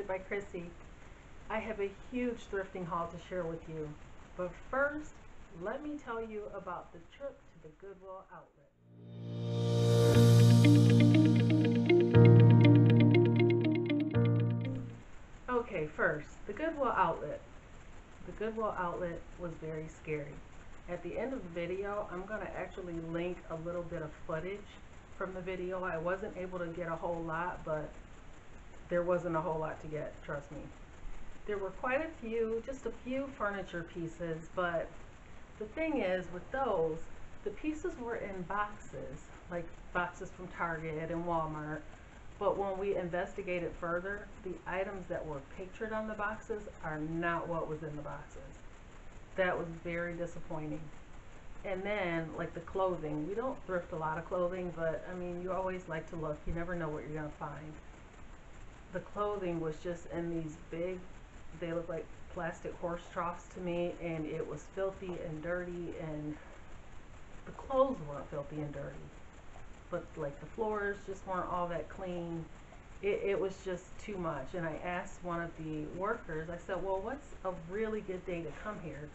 Hostedbykrssie. I have a huge thrifting haul to share with you, but first, let me tell you about the trip to the Goodwill outlet. Okay, first, the Goodwill outlet. The Goodwill outlet was very scary. At the end of the video, I'm going to actually link a little bit of footage from the video. I wasn't able to get a whole lot, but there wasn't a whole lot to get, trust me. There were quite a few, just a few furniture pieces, but the thing is with those, the pieces were in boxes, like boxes from Target and Walmart, but when we investigated further, the items that were pictured on the boxes are not what was in the boxes. That was very disappointing. And then, like the clothing, we don't thrift a lot of clothing, but I mean, you always like to look, you never know what you're going to find. The clothing was just in these big, they look like plastic horse troughs to me, and it was filthy and dirty, and the clothes weren't filthy and dirty, but like the floors just weren't all that clean. It was just too much. And I asked one of the workers, I said, well, what's a really good day to come here?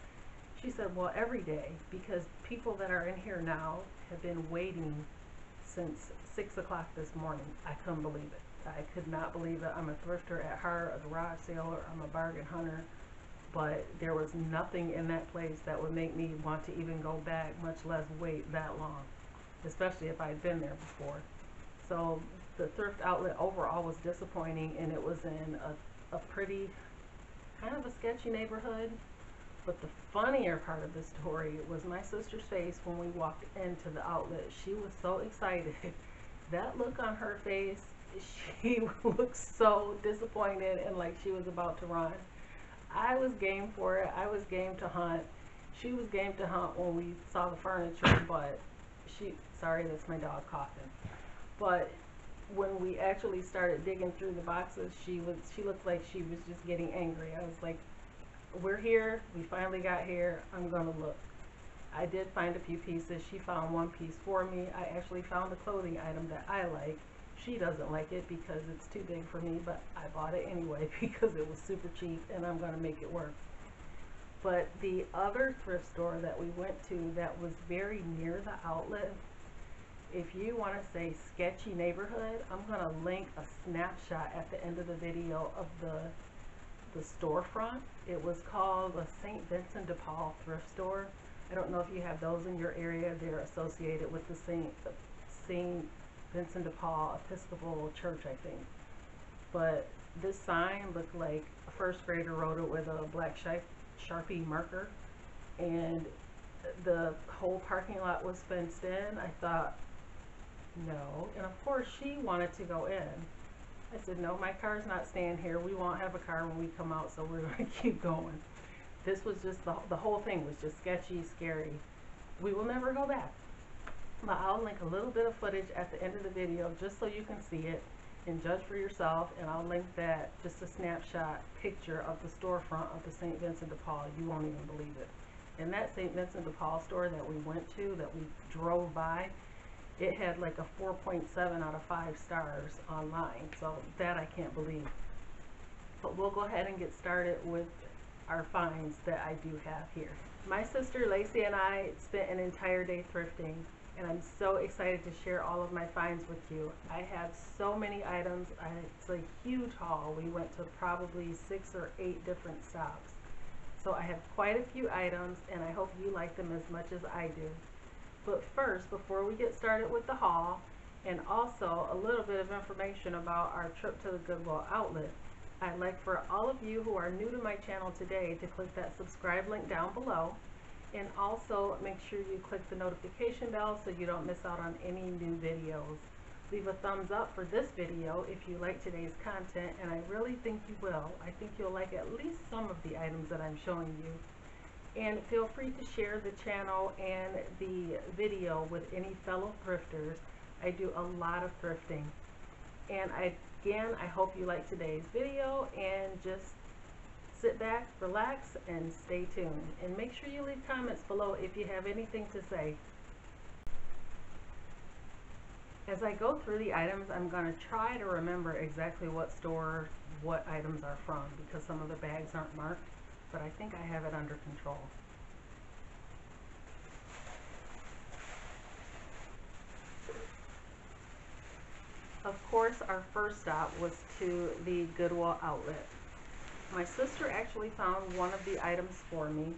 She said, well, every day, because people that are in here now have been waiting since 6 o'clock this morning. I couldn't believe it. I could not believe it. I'm a thrifter at heart, a garage sailor, I'm a bargain hunter, but there was nothing in that place that would make me want to even go back, much less wait that long, especially if I had been there before. So the thrift outlet overall was disappointing, and it was in a pretty, kind of a sketchy neighborhood. But the funnier part of the story was my sister's face when we walked into the outlet. She was so excited. That look on her face, she looked so disappointed and like she was about to run. I was game for it. I was game to hunt. She was game to hunt when we saw the furniture, but sorry, that's my dog coughing. But when we actually started digging through the boxes, she looked like she was just getting angry. I was like, we're here, we finally got here, I'm gonna look. I did find a few pieces. She found one piece for me. I actually found a clothing item that I like. She doesn't like it because it's too big for me, but I bought it anyway because it was super cheap and I'm gonna make it work. But the other thrift store that we went to that was very near the outlet, if you want to say sketchy neighborhood, I'm gonna link a snapshot at the end of the video of the storefront. It was called a St. Vincent de Paul thrift store. I don't know if you have those in your area. They're associated with the St. Vincent de Paul Episcopal Church, I think. But this sign looked like a first grader wrote it with a black Sharpie marker, and the whole parking lot was fenced in. I thought, no. And of course she wanted to go in. I said, no, my car's not staying here. We won't have a car when we come out, so we're going to keep going. This was just, the whole thing was just sketchy, scary. We will never go back. But I'll link a little bit of footage at the end of the video just so you can see it and judge for yourself. And I'll link that, just a snapshot picture of the storefront of the St. Vincent de Paul. You won't even believe it. And that St. Vincent de Paul store that we went to, that we drove by, it had like a 4.7 out of 5 stars online, so that I can't believe. But we'll go ahead and get started with our finds that I do have here. My sister Lacey and I spent an entire day thrifting, and I'm so excited to share all of my finds with you. I have so many items. It's a huge haul. We went to probably 6 or 8 different stops. So I have quite a few items, and I hope you like them as much as I do. But first, before we get started with the haul, and also a little bit of information about our trip to the Goodwill outlet, I'd like for all of you who are new to my channel today to click that subscribe link down below, and also make sure you click the notification bell so you don't miss out on any new videos. Leave a thumbs up for this video if you like today's content, and I really think you will. I think you'll like at least some of the items that I'm showing you. And feel free to share the channel and the video with any fellow thrifters. I do a lot of thrifting. And again, I hope you like today's video, and just sit back, relax, and stay tuned. And make sure you leave comments below if you have anything to say. As I go through the items, I'm going to try to remember exactly what store what items are from, because some of the bags aren't marked, but I think I have it under control. Of course, our first stop was to the Goodwill outlet. My sister actually found one of the items for me,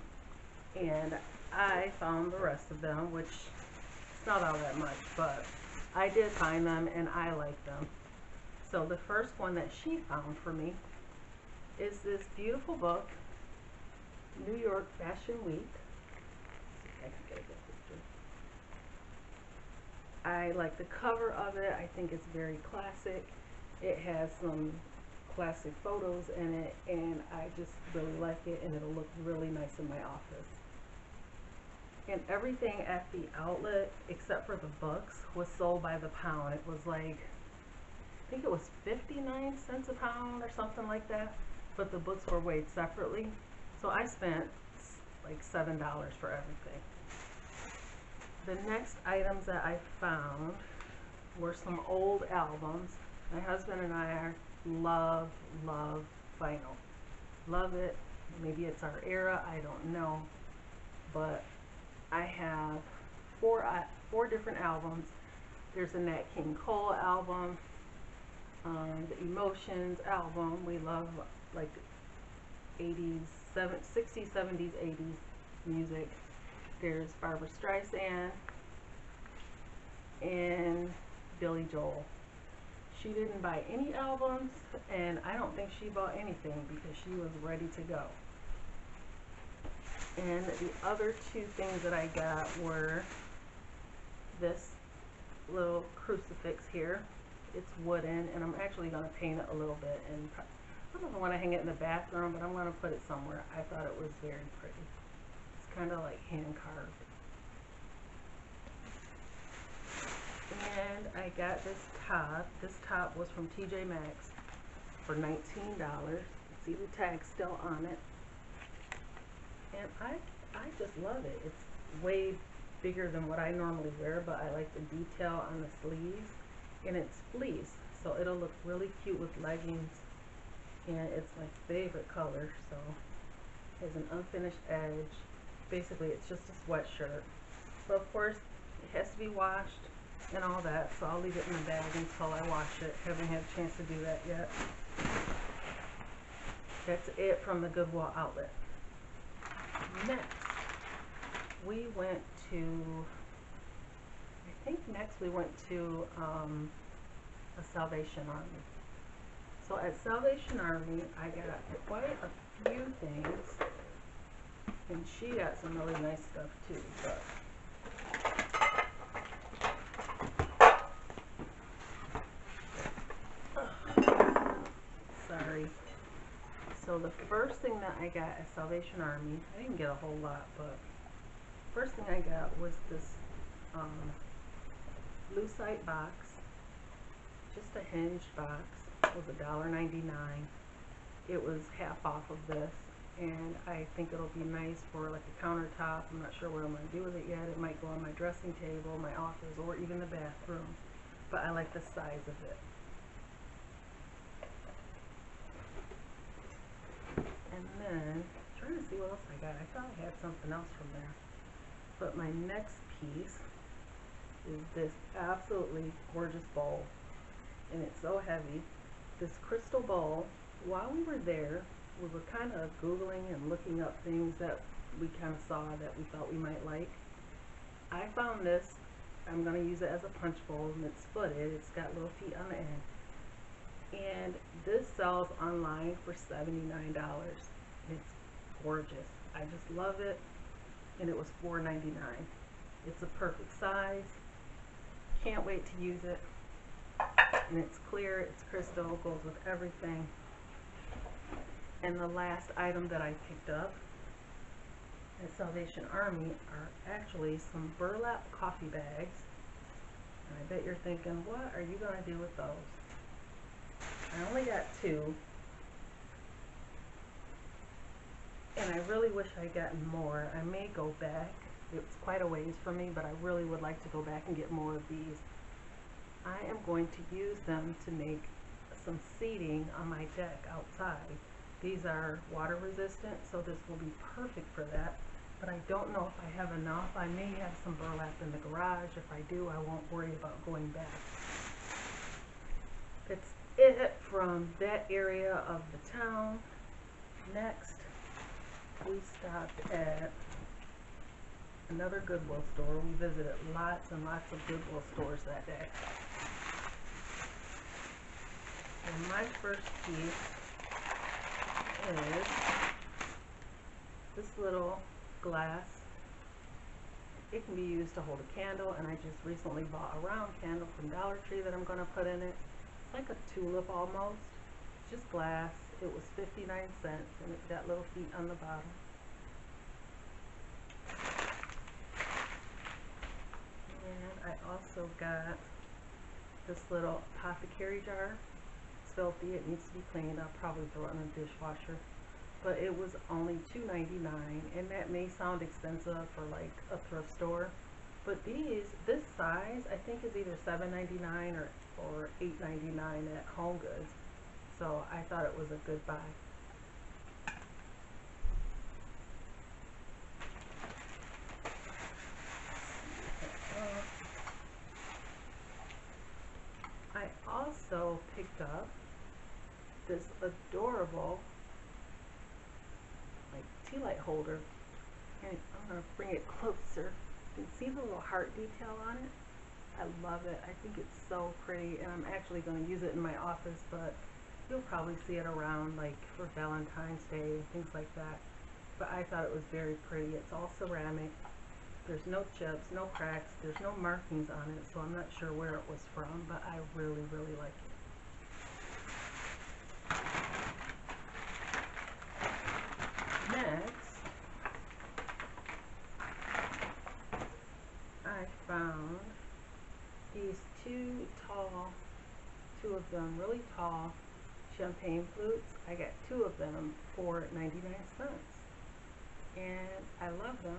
and I found the rest of them, which is not all that much, but I did find them and I like them. So the first one that she found for me is this beautiful book, New York Fashion Week. Let's see if I can get a good picture. I like the cover of it. I think it's very classic. It has some classic photos in it, and I just really like it, and it'll look really nice in my office. And everything at the outlet, except for the books, was sold by the pound. It was like, I think it was 59 cents a pound or something like that, but the books were weighed separately. So I spent like $7 for everything. The next items that I found were some old albums. My husband and I love vinyl. Love it. Maybe it's our era, I don't know. But I have four different albums. There's a Nat King Cole album, the Emotions album. We love like 80s, 60s, 70s, 80s music. There's Barbra Streisand and Billy Joel. She didn't buy any albums, and I don't think she bought anything because she was ready to go. And the other two things that I got were this little crucifix here. It's wooden, and I'm actually going to paint it a little bit. And I don't know if I want to hang it in the bathroom, but I'm going to put it somewhere. I thought it was very pretty. It's kind of like hand carved. And I got this top. This top was from TJ Maxx for $19. See the tag still on it. And I just love it. It's way bigger than what I normally wear, but I like the detail on the sleeves, and it's fleece, so it'll look really cute with leggings, and it's my favorite color. So it has an unfinished edge. Basically it's just a sweatshirt, but of course it has to be washed and all that, so I'll leave it in the bag until I wash it. Haven't had a chance to do that yet. That's it from the Goodwill outlet. Next, we went to, a Salvation Army. So at Salvation Army, I got quite a few things, and she got some really nice stuff too, but sorry. So the first thing that I got at Salvation Army, I didn't get a whole lot, but first thing I got was this lucite box, just a hinged box. It was $1.99. It was half off of this, and I think it'll be nice for like a countertop. I'm not sure what I'm going to do with it yet. It might go on my dressing table, my office, or even the bathroom, but I like the size of it. And then, trying to see what else I got. I thought I had something else from there. But my next piece is this absolutely gorgeous bowl. And it's so heavy. This crystal bowl, while we were there, we were kind of Googling and looking up things that we kind of saw that we thought we might like. I found this. I'm going to use it as a punch bowl, and it's footed. It's got little feet on the end. And this sells online for $79. It's gorgeous. I just love it, and it was $4.99. It's a perfect size. Can't wait to use it. And it's clear, it's crystal, goes with everything. And the last item that I picked up at Salvation Army are actually some burlap coffee bags. And I bet you're thinking, what are you going to do with those? I only got two, and I really wish I'd gotten more. I may go back. It's quite a ways for me, but I really would like to go back and get more of these. I am going to use them to make some seating on my deck outside. These are water resistant, so this will be perfect for that. But I don't know if I have enough. I may have some burlap in the garage. If I do, I won't worry about going back. That's it from that area of the town. Next, we stopped at another Goodwill store. We visited lots and lots of Goodwill stores that day. And my first piece is this little glass. It can be used to hold a candle, and I just recently bought a round candle from Dollar Tree that I'm going to put in it. It's like a tulip almost. It's just glass. It was 59 cents, and it's got little feet on the bottom. And I also got this little apothecary jar. It's filthy. It needs to be cleaned. I'll probably throw it in a dishwasher. But it was only $2.99, and that may sound expensive for like a thrift store. But this size, I think is either $7.99 or $8.99 at Home Goods. So I thought it was a good buy. I also picked up this adorable tea light holder, and I'm going to bring it closer. You can see the little heart detail on it. I love it. I think it's so pretty, and I'm actually going to use it in my office, but you'll probably see it around like for Valentine's Day and things like that. But I thought it was very pretty. It's all ceramic. There's no chips, no cracks, there's no markings on it, so I'm not sure where it was from, but I really, really like it. Next, I found these two of them really tall champagne flutes. I got two of them for 99 cents, and I love them.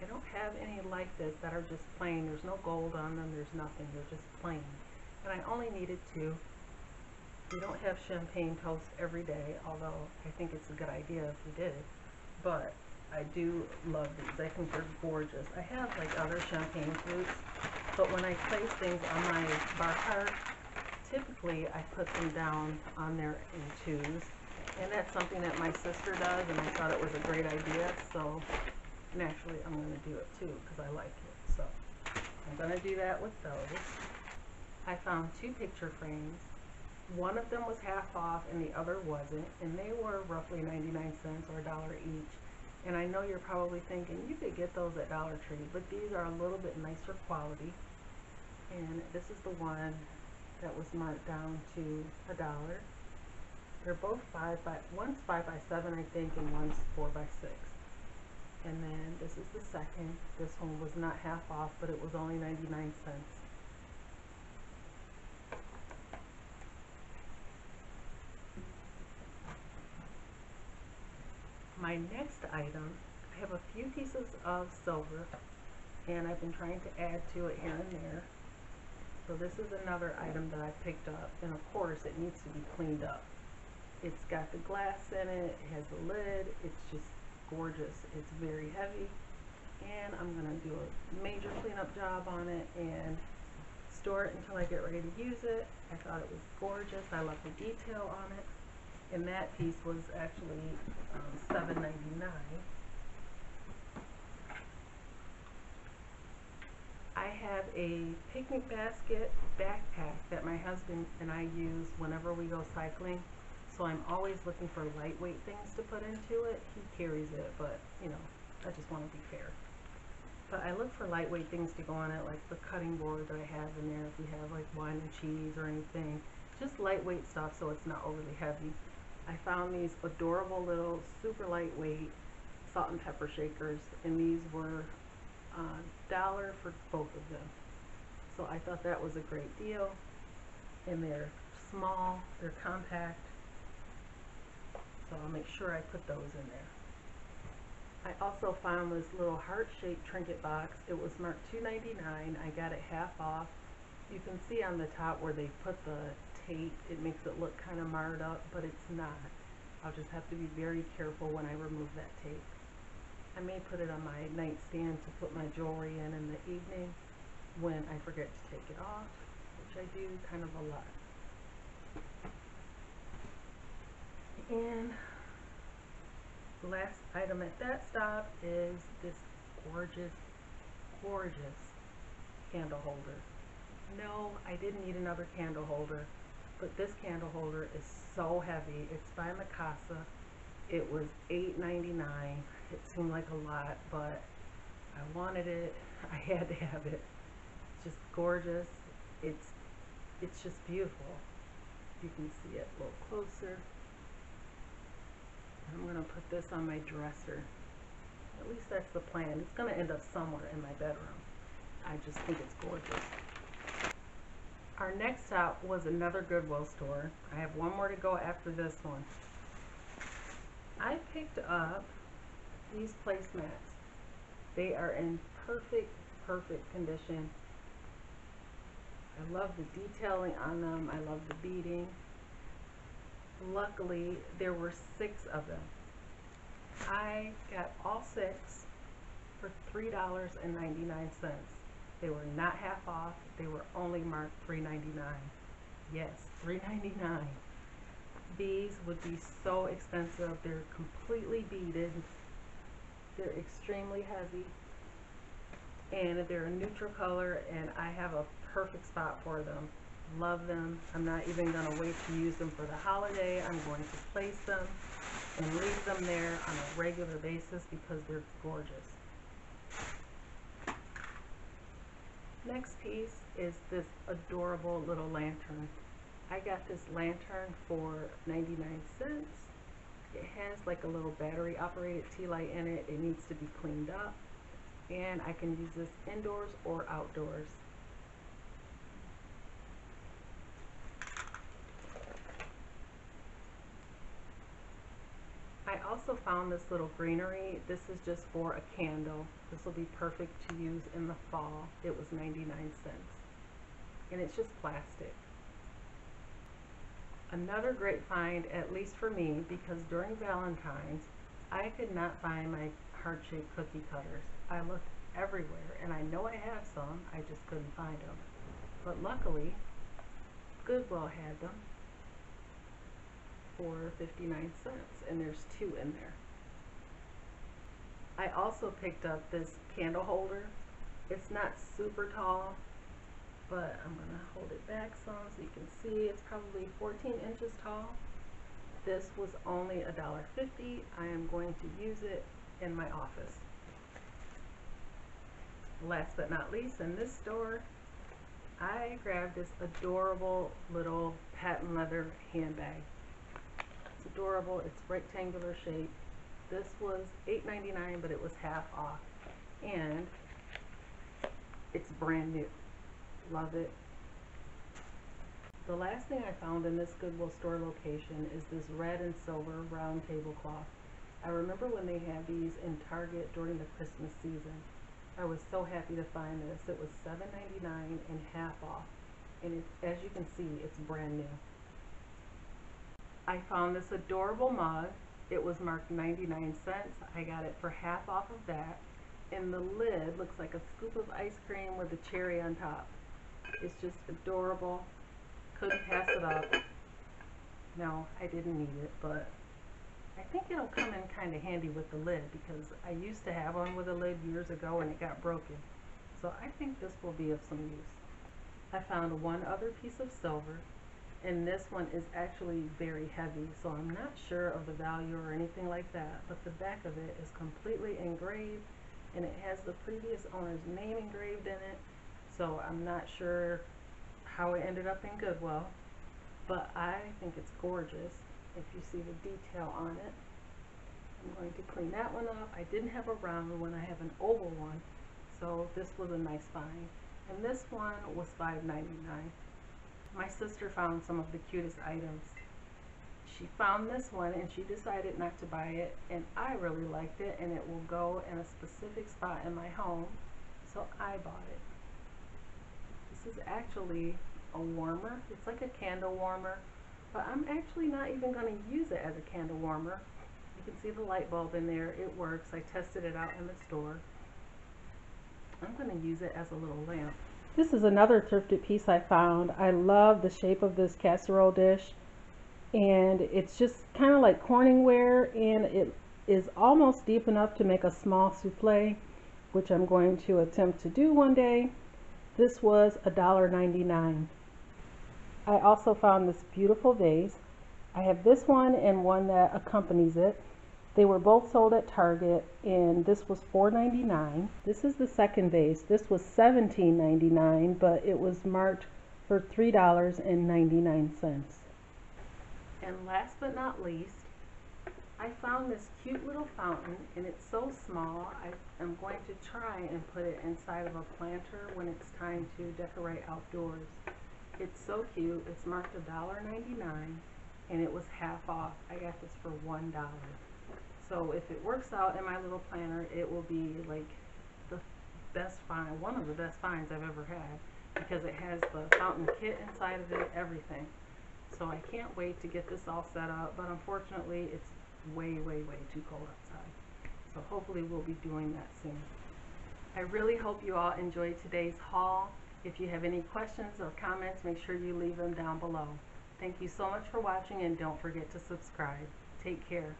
I don't have any like this that are just plain. There's no gold on them, there's nothing, they're just plain. And I only needed two. We don't have champagne toast every day, although I think it's a good idea if we did. But I do love these. I think they're gorgeous. I have like other champagne flutes, but when I place things on my bar cart, typically I put them down on there in twos. And that's something that my sister does, and I thought it was a great idea, so naturally I'm going to do it too because I like it. So I'm going to do that with those. I found two picture frames. One of them was half off and the other wasn't, and they were roughly 99 cents or $1 each. And I know you're probably thinking you could get those at Dollar Tree, but these are a little bit nicer quality. And this is the one that was marked down to $1. They're both one's 5 by 7 I think, and one's 4 by 6. And then this is the second. This one was not half off, but it was only 99 cents. My next item, I have a few pieces of silver, and I've been trying to add to it here and there. So this is another item that I picked up, and of course it needs to be cleaned up. It's got the glass in it, it has a lid, it's just gorgeous. It's very heavy, and I'm going to do a major cleanup job on it and store it until I get ready to use it. I thought it was gorgeous. I love the detail on it. And that piece was actually $7.99. I have a picnic basket backpack that my husband and I use whenever we go cycling. So I'm always looking for lightweight things to put into it. He carries it, but you know, I just want to be fair. But I look for lightweight things to go on it, like the cutting board that I have in there if we have like wine and cheese or anything. Just lightweight stuff so it's not overly heavy. I found these adorable little super lightweight salt and pepper shakers, and these were $1 for both of them. So I thought that was a great deal. And they're small, they're compact. So I'll make sure I put those in there. I also found this little heart-shaped trinket box. It was marked $2.99. I got it half off. You can see on the top where they put the tape. It makes it look kind of marred up, but it's not. I'll just have to be very careful when I remove that tape. I may put it on my nightstand to put my jewelry in the evening when I forget to take it off, which I do kind of a lot. And the last item at that stop is this gorgeous, gorgeous candle holder. No, I didn't need another candle holder, but this candle holder is so heavy. It's by Mikasa. It was $8.99. It seemed like a lot, but I wanted it. I had to have it. It's just gorgeous. It's just beautiful. You can see it a little closer. I'm going to put this on my dresser. At least that's the plan. It's going to end up somewhere in my bedroom. I just think it's gorgeous. Our next stop was another Goodwill store. I have one more to go after this one. I picked up these placemats. They are in perfect condition. I love the detailing on them. I love the beading. Luckily, there were 6 of them. I got all 6 for $3.99. They were not half off. They were only marked $3.99. Yes, $3.99. These would be so expensive. They're completely beaded. They're extremely heavy. And they're a neutral color, and I have a perfect spot for them. Love them. I'm not even going to wait to use them for the holiday. I'm going to place them and leave them there on a regular basis because they're gorgeous. Next piece is this adorable little lantern. I got this lantern for 99 cents. It has like a little battery operated tea light in it. It needs to be cleaned up, and I can use this indoors or outdoors. I also found this little greenery. This is just for a candle. This will be perfect to use in the fall. It was 99 cents. And it's just plastic. Another great find, at least for me, because during Valentine's, I could not find my heart-shaped cookie cutters. I looked everywhere, and I know I have some, I just couldn't find them. But luckily, Goodwill had them for 59 cents, and there's 2 in there. I also picked up this candle holder. It's not super tall, but I'm going to hold it back some so you can see. It's probably 14 inches tall. This was only $1.50. I am going to use it in my office. Last but not least, in this store, I grabbed this adorable little patent leather handbag. It's adorable. It's rectangular shape. This was $8.99, but it was half off, and it's brand new. Love it. The last thing I found in this Goodwill store location is this red and silver round tablecloth. I remember when they had these in Target during the Christmas season. I was so happy to find this. It was $7.99 and half off, and as you can see, it's brand new. I found this adorable mug. It was marked 99 cents. I got it for half off of that, and the lid looks like a scoop of ice cream with a cherry on top. It's just adorable. Couldn't pass it up. No, I didn't need it, but I think it'll come in kind of handy with the lid because I used to have one with a lid years ago and it got broken. So I think this will be of some use. I found one other piece of silver, and this one is actually very heavy, so I'm not sure of the value or anything like that, but the back of it is completely engraved, and it has the previous owner's name engraved in it, so I'm not sure how it ended up in Goodwill, but I think it's gorgeous. If you see the detail on it, I'm going to clean that one up. I didn't have a round one, I have an oval one, so this was a nice find. And this one was $5.99. My sister found some of the cutest items. She found this one and she decided not to buy it, and I really liked it, and it will go in a specific spot in my home, so I bought it. This is actually a warmer. It's like a candle warmer, but I'm actually not even going to use it as a candle warmer. You can see the light bulb in there. It works. I tested it out in the store. I'm going to use it as a little lamp. This is another thrifted piece I found. I love the shape of this casserole dish, and it's just kind of like Corningware, and it is almost deep enough to make a small souffle, which I'm going to attempt to do one day. This was $1.99. I also found this beautiful vase. I have this one and one that accompanies it. They were both sold at Target, and this was $4.99. This is the second vase. This was $17.99, but it was marked for $3.99. And last but not least, I found this cute little fountain, and it's so small. I'm going to try and put it inside of a planter when it's time to decorate outdoors. It's so cute. It's marked $1.99, and it was half off. I got this for $1. So if it works out in my little planner, it will be like the best find, one of the best finds I've ever had, because it has the fountain kit inside of it, everything. So I can't wait to get this all set up, but unfortunately it's way too cold outside. So hopefully we'll be doing that soon. I really hope you all enjoyed today's haul. If you have any questions or comments, make sure you leave them down below. Thank you so much for watching, and don't forget to subscribe. Take care.